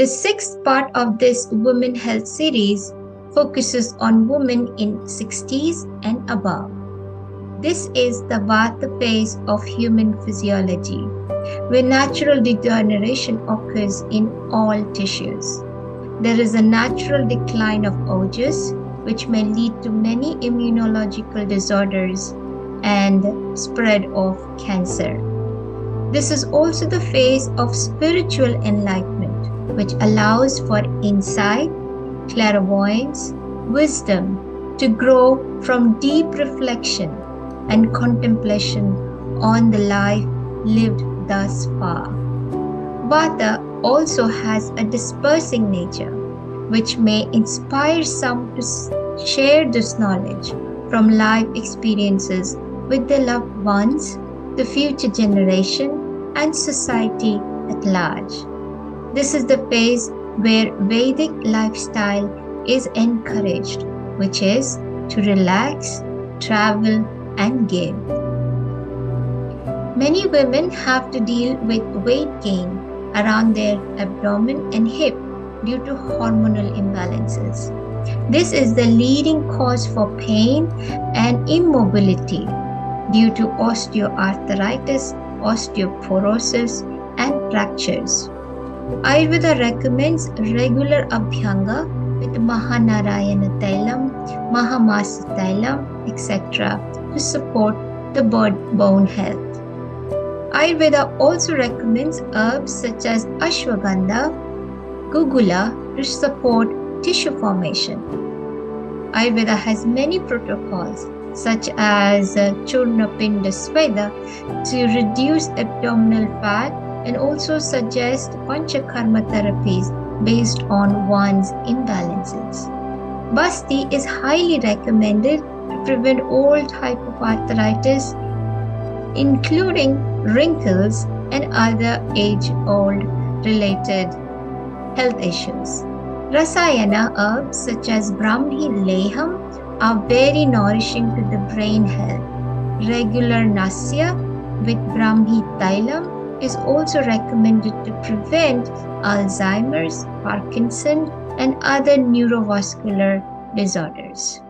The sixth part of this Women Health series focuses on women in 60s and above. This is the Vata phase of human physiology, where natural degeneration occurs in all tissues. There is a natural decline of Ojas, which may lead to many immunological disorders and spread of cancer. This is also the phase of spiritual enlightenment, which allows for insight, clairvoyance, wisdom to grow from deep reflection and contemplation on the life lived thus far. Vata also has a dispersing nature, which may inspire some to share this knowledge from life experiences with their loved ones, the future generation, and society at large. This is the phase where Vedic lifestyle is encouraged, which is to relax, travel, and give. Many women have to deal with weight gain around their abdomen and hip due to hormonal imbalances. This is the leading cause for pain and immobility due to osteoarthritis, osteoporosis, and fractures. Ayurveda recommends regular abhyanga with Mahanarayana Tailam, Mahamasa Tailam, etc. to support the bone health. Ayurveda also recommends herbs such as ashwagandha, gugula to support tissue formation. Ayurveda has many protocols such as Churna Pinda Sweda to reduce abdominal fat and also suggest Panchakarma therapies based on one's imbalances. Basti is highly recommended to prevent all types of arthritis, including wrinkles and other age-old related health issues. Rasayana herbs such as Brahmi Leham are very nourishing to the brain health. Regular Nasya with Brahmi Tailam is also recommended to prevent Alzheimer's, Parkinson, and other neurovascular disorders.